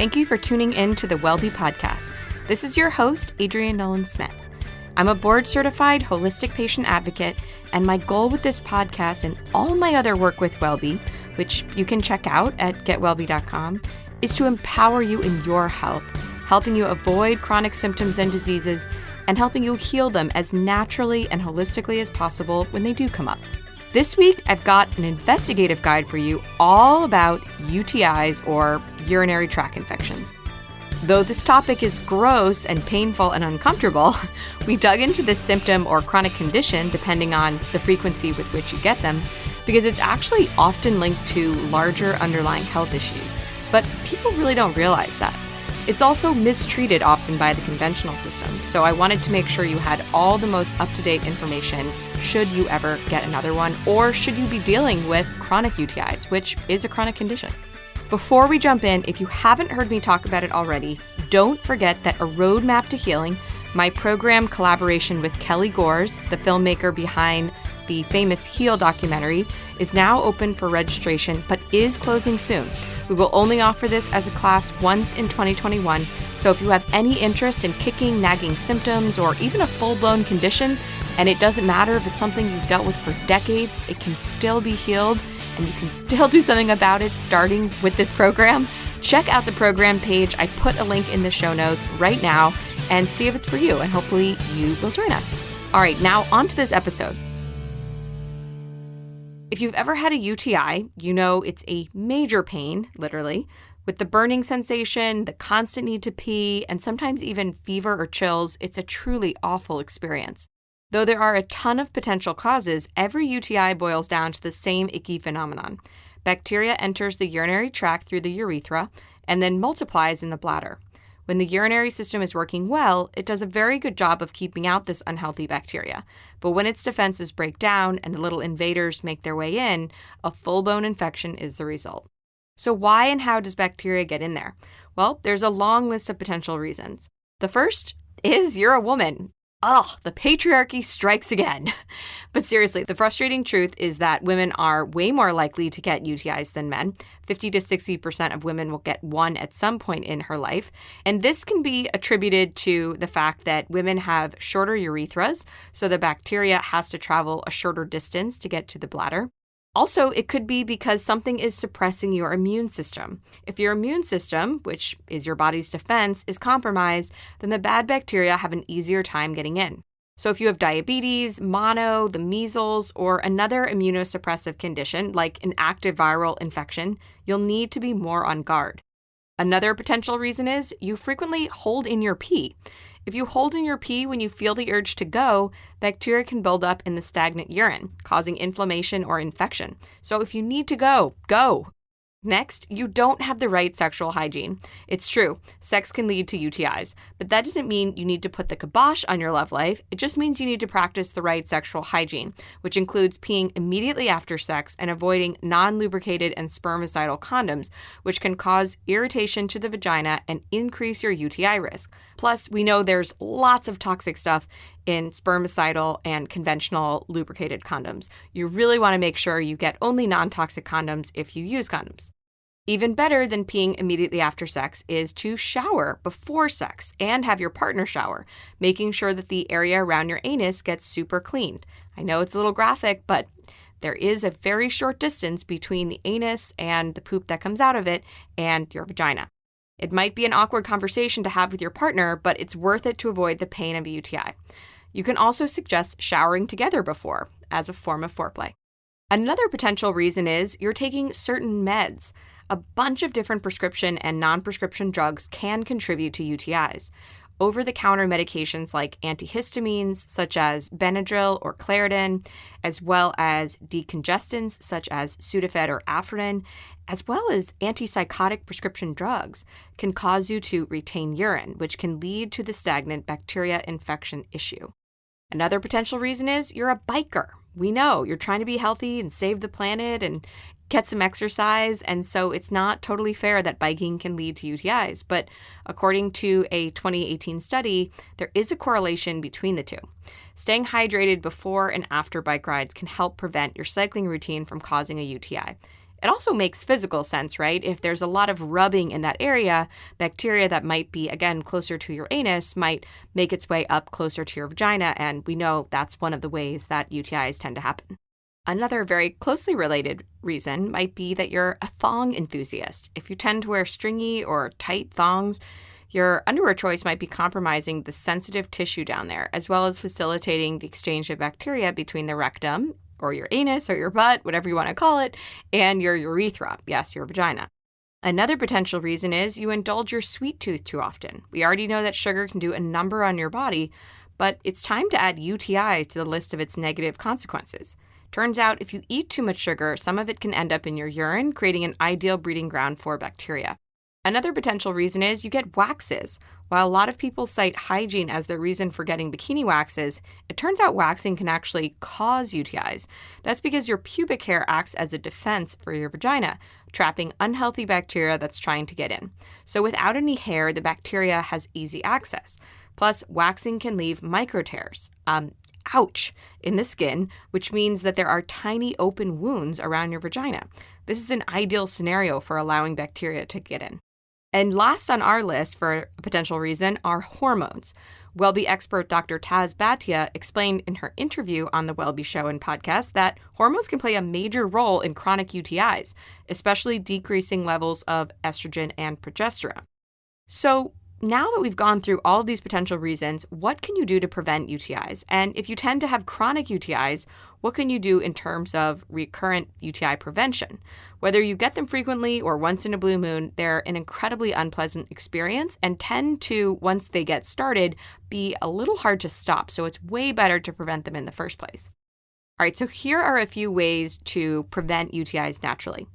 Thank you for tuning in to the Wellbe podcast. This is your host, Adrienne Nolan-Smith. I'm a board-certified holistic patient advocate, and my goal with this podcast and all my other work with Wellbe, which you can check out at getwellbe.com, is to empower you in your health, helping you avoid chronic symptoms and diseases, and helping you heal them as naturally and holistically as possible when they do come up. This week, I've got an investigative guide for you all about UTIs, or urinary tract infections. Though this topic is gross and painful and uncomfortable, we dug into this symptom or chronic condition depending on the frequency with which you get them, because it's actually often linked to larger underlying health issues. But people really don't realize that. It's also mistreated often by the conventional system, so I wanted to make sure you had all the most up-to-date information should you ever get another one, or should you be dealing with chronic UTIs, which is a chronic condition. Before we jump in, if you haven't heard me talk about it already, don't forget that A Roadmap to Healing, my program collaboration with Kelly Gores, the filmmaker behind the famous Heal documentary, is now open for registration, but is closing soon. We will only offer this as a class once in 2021, so if you have any interest in kicking, nagging symptoms, or even a full-blown condition, and it doesn't matter if it's something you've dealt with for decades, it can still be healed, and you can still do something about it starting with this program, check out the program page. I put a link in the show notes right now, and see if it's for you, and hopefully you will join us. All right, now on to this episode. If you've ever had a UTI, you know it's a major pain, literally, with the burning sensation, the constant need to pee, and sometimes even fever or chills. It's a truly awful experience. Though there are a ton of potential causes, every UTI boils down to the same icky phenomenon. Bacteria enters the urinary tract through the urethra and then multiplies in the bladder. When the urinary system is working well, it does a very good job of keeping out this unhealthy bacteria. But when its defenses break down and the little invaders make their way in, a full-blown infection is the result. So why and how does bacteria get in there? Well, there's a long list of potential reasons. The first is you're a woman. Ugh, the patriarchy strikes again. But seriously, the frustrating truth is that women are way more likely to get UTIs than men. 50 to 60% of women will get one at some point in her life. And this can be attributed to the fact that women have shorter urethras, so the bacteria has to travel a shorter distance to get to the bladder. Also, it could be because something is suppressing your immune system. If your immune system, which is your body's defense, is compromised, then the bad bacteria have an easier time getting in. So if you have diabetes, mono, the measles, or another immunosuppressive condition like an active viral infection, you'll need to be more on guard. Another potential reason is you frequently hold in your pee. If you hold in your pee when you feel the urge to go, bacteria can build up in the stagnant urine, causing inflammation or infection. So if you need to go, go. Next, you don't have the right sexual hygiene. It's true, sex can lead to UTIs, but that doesn't mean you need to put the kibosh on your love life. It just means you need to practice the right sexual hygiene, which includes peeing immediately after sex and avoiding non-lubricated and spermicidal condoms, which can cause irritation to the vagina and increase your UTI risk. Plus, we know there's lots of toxic stuff in spermicidal and conventional lubricated condoms. You really want to make sure you get only non-toxic condoms if you use condoms. Even better than peeing immediately after sex is to shower before sex and have your partner shower, making sure that the area around your anus gets super cleaned. I know it's a little graphic, but there is a very short distance between the anus and the poop that comes out of it and your vagina. It might be an awkward conversation to have with your partner, but it's worth it to avoid the pain of a UTI. You can also suggest showering together before, as a form of foreplay. Another potential reason is you're taking certain meds. A bunch of different prescription and non-prescription drugs can contribute to UTIs. Over-the-counter medications like antihistamines, such as Benadryl or Claritin, as well as decongestants, such as Sudafed or Afrin, as well as antipsychotic prescription drugs, can cause you to retain urine, which can lead to the stagnant bacteria infection issue. Another potential reason is you're a biker. We know you're trying to be healthy and save the planet and get some exercise, and so it's not totally fair that biking can lead to UTIs. But according to a 2018 study, there is a correlation between the two. Staying hydrated before and after bike rides can help prevent your cycling routine from causing a UTI. It also makes physical sense, right? If there's a lot of rubbing in that area, bacteria that might be, again, closer to your anus might make its way up closer to your vagina, and we know that's one of the ways that UTIs tend to happen. Another very closely related reason might be that you're a thong enthusiast. If you tend to wear stringy or tight thongs, your underwear choice might be compromising the sensitive tissue down there, as well as facilitating the exchange of bacteria between the rectum, or your anus, or your butt, whatever you want to call it, and your urethra, yes, your vagina. Another potential reason is you indulge your sweet tooth too often. We already know that sugar can do a number on your body, but it's time to add UTIs to the list of its negative consequences. Turns out if you eat too much sugar, some of it can end up in your urine, creating an ideal breeding ground for bacteria. Another potential reason is you get waxes. While a lot of people cite hygiene as their reason for getting bikini waxes, it turns out waxing can actually cause UTIs. That's because your pubic hair acts as a defense for your vagina, trapping unhealthy bacteria that's trying to get in. So without any hair, the bacteria has easy access. Plus, waxing can leave micro tears. Ouch, in the skin, which means that there are tiny open wounds around your vagina. This is an ideal scenario for allowing bacteria to get in. And last on our list for a potential reason are hormones. WellBe expert Dr. Taz Bhatia explained in her interview on the WellBe Show and podcast that hormones can play a major role in chronic UTIs, especially decreasing levels of estrogen and progesterone. So, now that we've gone through all of these potential reasons, what can you do to prevent UTIs? And if you tend to have chronic UTIs, what can you do in terms of recurrent UTI prevention? Whether you get them frequently or once in a blue moon, they're an incredibly unpleasant experience and tend to, once they get started, be a little hard to stop. So it's way better to prevent them in the first place. All right, so here are a few ways to prevent UTIs naturally.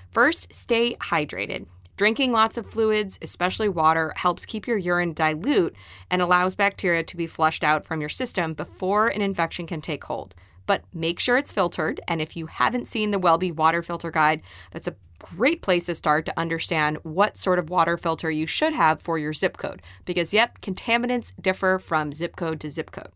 First, stay hydrated. Drinking lots of fluids, especially water, helps keep your urine dilute and allows bacteria to be flushed out from your system before an infection can take hold. But make sure it's filtered, and if you haven't seen the WellBe water filter guide, that's a great place to start to understand what sort of water filter you should have for your zip code, because yep, contaminants differ from zip code to zip code.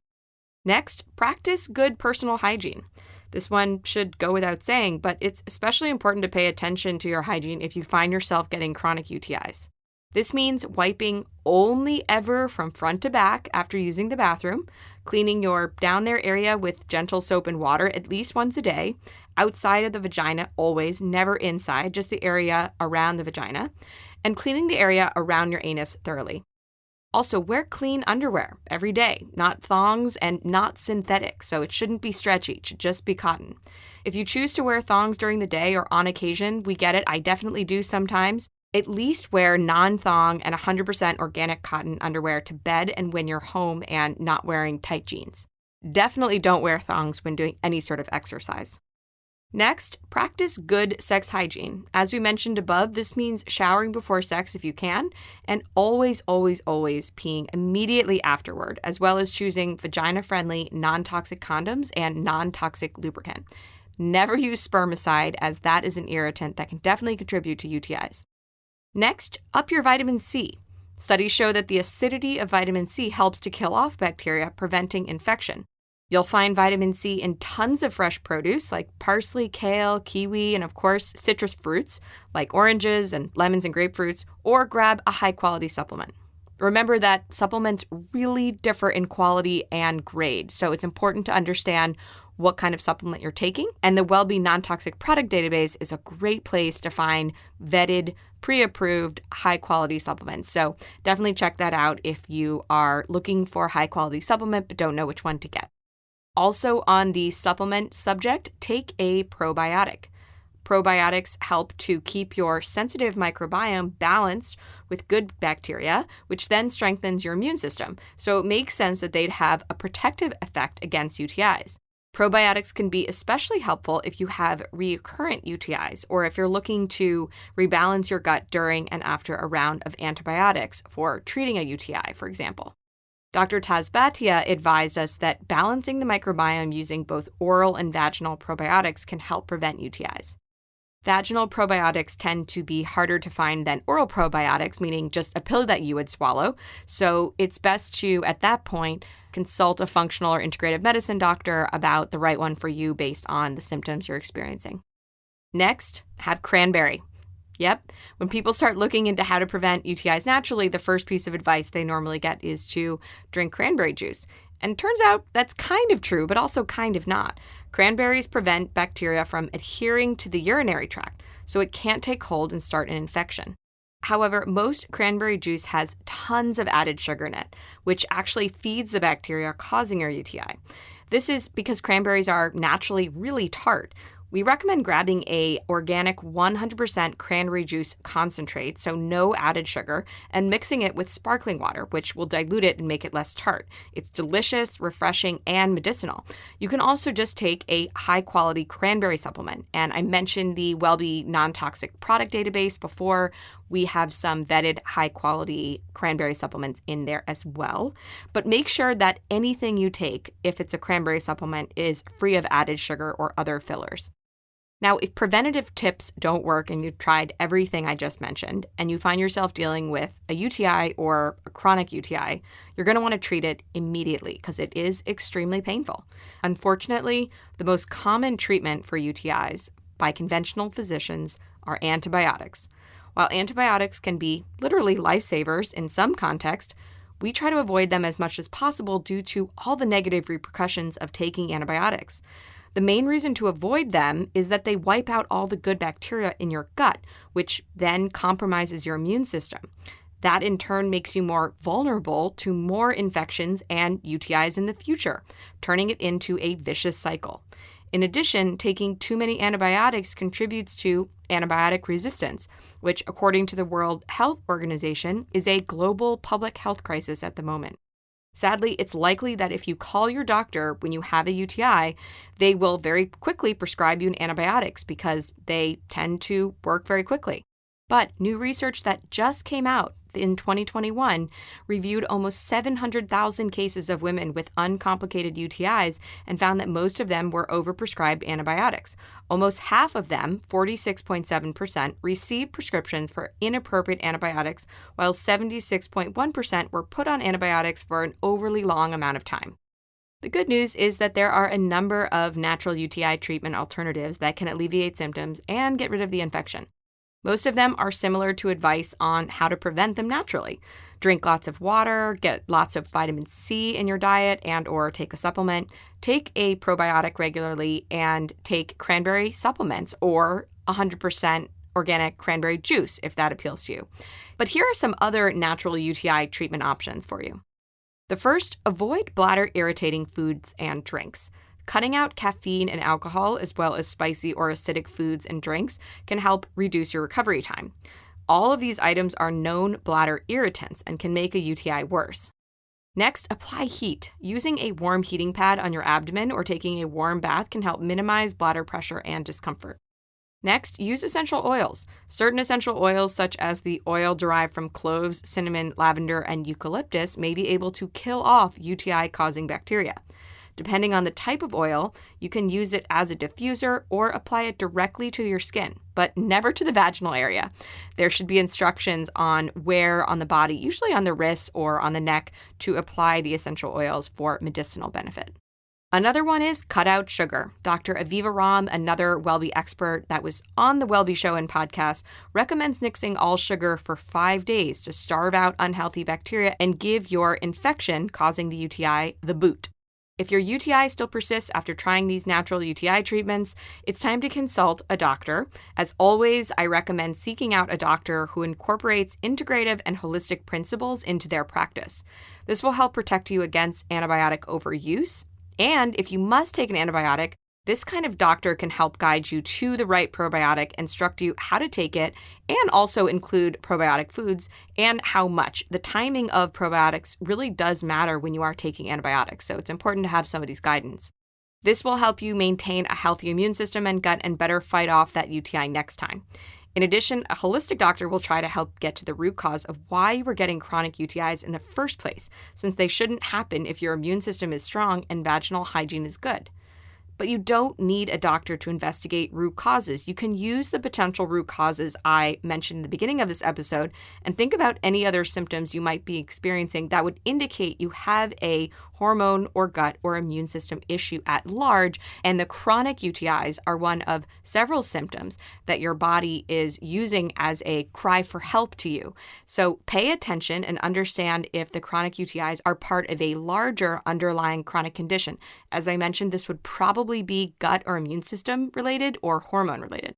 Next, practice good personal hygiene. This one should go without saying, but it's especially important to pay attention to your hygiene if you find yourself getting chronic UTIs. This means wiping only ever from front to back after using the bathroom, cleaning your down there area with gentle soap and water at least once a day, outside of the vagina always, never inside, just the area around the vagina, and cleaning the area around your anus thoroughly. Also, wear clean underwear every day, not thongs and not synthetic, so it shouldn't be stretchy, it should just be cotton. If you choose to wear thongs during the day or on occasion, we get it, I definitely do sometimes. At least wear non-thong and 100% organic cotton underwear to bed and when you're home and not wearing tight jeans. Definitely don't wear thongs when doing any sort of exercise. Next, practice good sex hygiene. As we mentioned above, this means showering before sex if you can, and always, always, always peeing immediately afterward, as well as choosing vagina-friendly, non-toxic condoms and non-toxic lubricant. Never use spermicide, as that is an irritant that can definitely contribute to UTIs. Next, up your vitamin C. Studies show that the acidity of vitamin C helps to kill off bacteria, preventing infection. You'll find vitamin C in tons of fresh produce like parsley, kale, kiwi, and of course, citrus fruits like oranges and lemons and grapefruits, or grab a high-quality supplement. Remember that supplements really differ in quality and grade, so it's important to understand what kind of supplement you're taking, and the WellBe non-toxic product database is a great place to find vetted, pre-approved, high-quality supplements. So definitely check that out if you are looking for a high-quality supplement but don't know which one to get. Also on the supplement subject, take a probiotic. Probiotics help to keep your sensitive microbiome balanced with good bacteria, which then strengthens your immune system. So it makes sense that they'd have a protective effect against UTIs. Probiotics can be especially helpful if you have recurrent UTIs or if you're looking to rebalance your gut during and after a round of antibiotics for treating a UTI, for example. Dr. Taz Bhatia advised us that balancing the microbiome using both oral and vaginal probiotics can help prevent UTIs. Vaginal probiotics tend to be harder to find than oral probiotics, meaning just a pill that you would swallow. So it's best to, at that point, consult a functional or integrative medicine doctor about the right one for you based on the symptoms you're experiencing. Next, have cranberry. Yep. When people start looking into how to prevent UTIs naturally, the first piece of advice they normally get is to drink cranberry juice. And turns out that's kind of true, but also kind of not. Cranberries prevent bacteria from adhering to the urinary tract, so it can't take hold and start an infection. However, most cranberry juice has tons of added sugar in it, which actually feeds the bacteria causing your UTI. This is because cranberries are naturally really tart. We recommend grabbing a organic 100% cranberry juice concentrate, so no added sugar, and mixing it with sparkling water, which will dilute it and make it less tart. It's delicious, refreshing, and medicinal. You can also just take a high-quality cranberry supplement, and I mentioned the getwellbe non-toxic product database before. We have some vetted high-quality cranberry supplements in there as well. But make sure that anything you take, if it's a cranberry supplement, is free of added sugar or other fillers. Now, if preventative tips don't work and you've tried everything I just mentioned, and you find yourself dealing with a UTI or a chronic UTI, you're going to want to treat it immediately because it is extremely painful. Unfortunately, the most common treatment for UTIs by conventional physicians are antibiotics. While antibiotics can be literally lifesavers in some context, we try to avoid them as much as possible due to all the negative repercussions of taking antibiotics. The main reason to avoid them is that they wipe out all the good bacteria in your gut, which then compromises your immune system. That in turn makes you more vulnerable to more infections and UTIs in the future, turning it into a vicious cycle. In addition, taking too many antibiotics contributes to antibiotic resistance, which, according to the World Health Organization, is a global public health crisis at the moment. Sadly, it's likely that if you call your doctor when you have a UTI, they will very quickly prescribe you antibiotics because they tend to work very quickly. But new research that just came out in 2021 reviewed almost 700,000 cases of women with uncomplicated UTIs and found that most of them were overprescribed antibiotics. Almost half of them, 46.7%, received prescriptions for inappropriate antibiotics, while 76.1% were put on antibiotics for an overly long amount of time. The good news is that there are a number of natural UTI treatment alternatives that can alleviate symptoms and get rid of the infection. Most of them are similar to advice on how to prevent them naturally. Drink lots of water, get lots of vitamin C in your diet and/or take a supplement, take a probiotic regularly, and take cranberry supplements or 100% organic cranberry juice if that appeals to you. But here are some other natural UTI treatment options for you. The first, avoid bladder-irritating foods and drinks. Cutting out caffeine and alcohol, as well as spicy or acidic foods and drinks, can help reduce your recovery time. All of these items are known bladder irritants and can make a UTI worse. Next, apply heat. Using a warm heating pad on your abdomen or taking a warm bath can help minimize bladder pressure and discomfort. Next, use essential oils. Certain essential oils, such as the oil derived from cloves, cinnamon, lavender, and eucalyptus, may be able to kill off UTI-causing bacteria. Depending on the type of oil, you can use it as a diffuser or apply it directly to your skin, but never to the vaginal area. There should be instructions on where on the body, usually on the wrists or on the neck, to apply the essential oils for medicinal benefit. Another one is cut out sugar. Dr. Aviva Romm, another getwellbe expert that was on the getwellbe Show and podcast, recommends nixing all sugar for 5 days to starve out unhealthy bacteria and give your infection causing the UTI the boot. If your UTI still persists after trying these natural UTI treatments, it's time to consult a doctor. As always, I recommend seeking out a doctor who incorporates integrative and holistic principles into their practice. This will help protect you against antibiotic overuse. And if you must take an antibiotic, this kind of doctor can help guide you to the right probiotic, instruct you how to take it, and also include probiotic foods and how much. The timing of probiotics really does matter when you are taking antibiotics, so it's important to have somebody's guidance. This will help you maintain a healthy immune system and gut and better fight off that UTI next time. In addition, a holistic doctor will try to help get to the root cause of why you were getting chronic UTIs in the first place, since they shouldn't happen if your immune system is strong and vaginal hygiene is good. But you don't need a doctor to investigate root causes. You can use the potential root causes I mentioned in the beginning of this episode and think about any other symptoms you might be experiencing that would indicate you have a hormone or gut or immune system issue at large, and the chronic UTIs are one of several symptoms that your body is using as a cry for help to you. So pay attention and understand if the chronic UTIs are part of a larger underlying chronic condition. As I mentioned, this would probably be gut or immune system related or hormone related.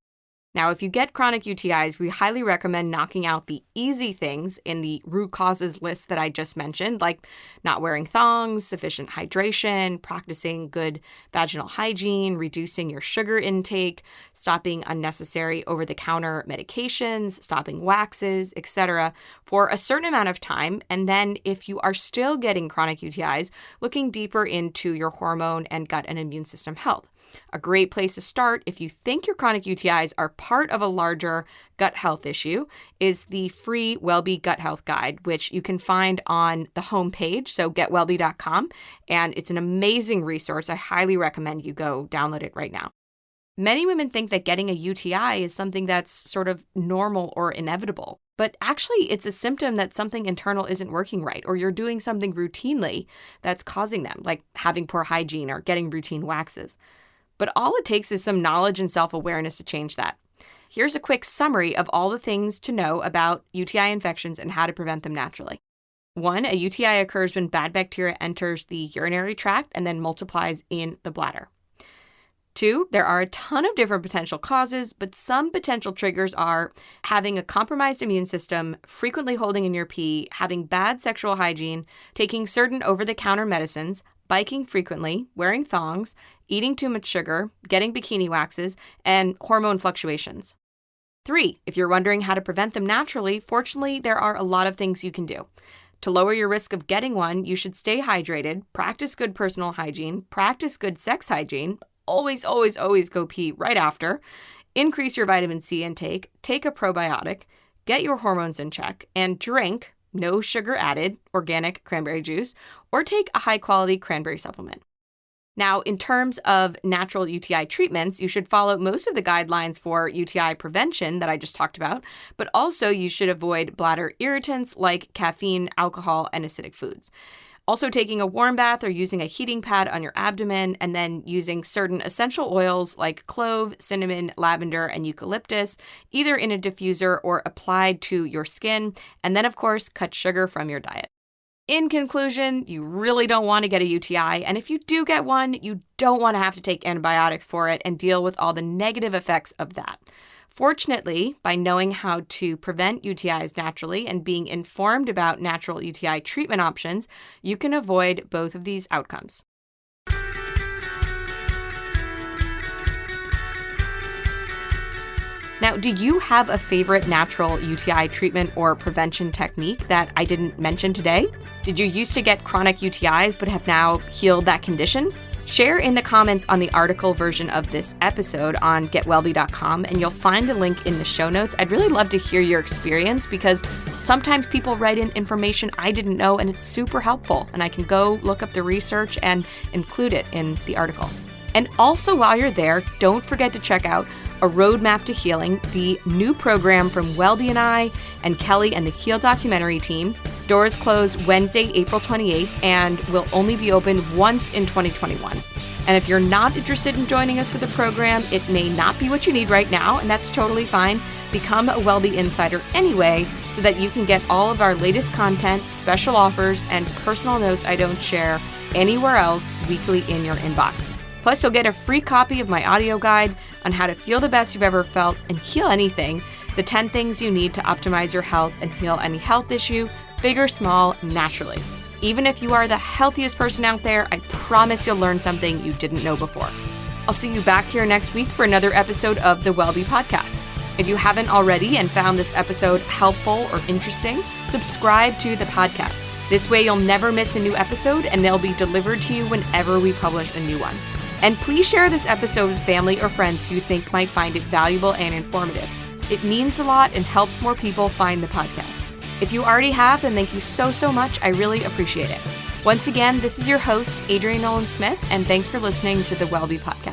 Now, if you get chronic UTIs, we highly recommend knocking out the easy things in the root causes list that I just mentioned, like not wearing thongs, sufficient hydration, practicing good vaginal hygiene, reducing your sugar intake, stopping unnecessary over-the-counter medications, stopping waxes, etc., for a certain amount of time. And then if you are still getting chronic UTIs, looking deeper into your hormone and gut and immune system health. A great place to start if you think your chronic UTIs are part of a larger gut health issue is the free WellBe Gut Health Guide, which you can find on the homepage, so getwellbe.com, and it's an amazing resource. I highly recommend you go download it right now. Many women think that getting a UTI is something that's sort of normal or inevitable, but actually it's a symptom that something internal isn't working right, or you're doing something routinely that's causing them, like having poor hygiene or getting routine waxes. But all it takes is some knowledge and self-awareness to change that. Here's a quick summary of all the things to know about UTI infections and how to prevent them naturally. 1, a UTI occurs when bad bacteria enters the urinary tract and then multiplies in the bladder. 2, there are a ton of different potential causes, but some potential triggers are having a compromised immune system, frequently holding in your pee, having bad sexual hygiene, taking certain over-the-counter medicines, biking frequently, wearing thongs, eating too much sugar, getting bikini waxes, and hormone fluctuations. 3, if you're wondering how to prevent them naturally, fortunately, there are a lot of things you can do. To lower your risk of getting one, you should stay hydrated, practice good personal hygiene, practice good sex hygiene, always go pee right after, increase your vitamin C intake, take a probiotic, get your hormones in check, and drink, no sugar added, organic cranberry juice, or take a high-quality cranberry supplement. Now, in terms of natural UTI treatments, you should follow most of the guidelines for UTI prevention that I just talked about, but also you should avoid bladder irritants like caffeine, alcohol, and acidic foods. Also taking a warm bath or using a heating pad on your abdomen, and then using certain essential oils like clove, cinnamon, lavender, and eucalyptus, either in a diffuser or applied to your skin. And then, of course, cut sugar from your diet. In conclusion, you really don't want to get a UTI, and if you do get one, you don't want to have to take antibiotics for it and deal with all the negative effects of that. Fortunately, by knowing how to prevent UTIs naturally and being informed about natural UTI treatment options, you can avoid both of these outcomes. Now, do you have a favorite natural UTI treatment or prevention technique that I didn't mention today? Did you used to get chronic UTIs but have now healed that condition? Share in the comments on the article version of this episode on getwellbe.com, and you'll find a link in the show notes. I'd really love to hear your experience because sometimes people write in information I didn't know, and it's super helpful, and I can go look up the research and include it in the article. And also, while you're there, don't forget to check out A Roadmap to Healing, the new program from Welby and I and Kelly and the Heal documentary team. Doors close Wednesday, April 28th, and will only be open once in 2021. And if you're not interested in joining us for the program, it may not be what you need right now, and that's totally fine. Become a Welby Insider anyway, so that you can get all of our latest content, special offers, and personal notes I don't share anywhere else weekly in your inbox. Plus, you'll get a free copy of my audio guide on how to feel the best you've ever felt and heal anything, the 10 things you need to optimize your health and heal any health issue, big or small, naturally. Even if you are the healthiest person out there, I promise you'll learn something you didn't know before. I'll see you back here next week for another episode of the WellBe Podcast. If you haven't already and found this episode helpful or interesting, subscribe to the podcast. This way you'll never miss a new episode, and they'll be delivered to you whenever we publish a new one. And please share this episode with family or friends who you think might find it valuable and informative. It means a lot and helps more people find the podcast. If you already have, then thank you so much. I really appreciate it. Once again, this is your host, Adrienne Nolan-Smith, and thanks for listening to the WellBe Podcast.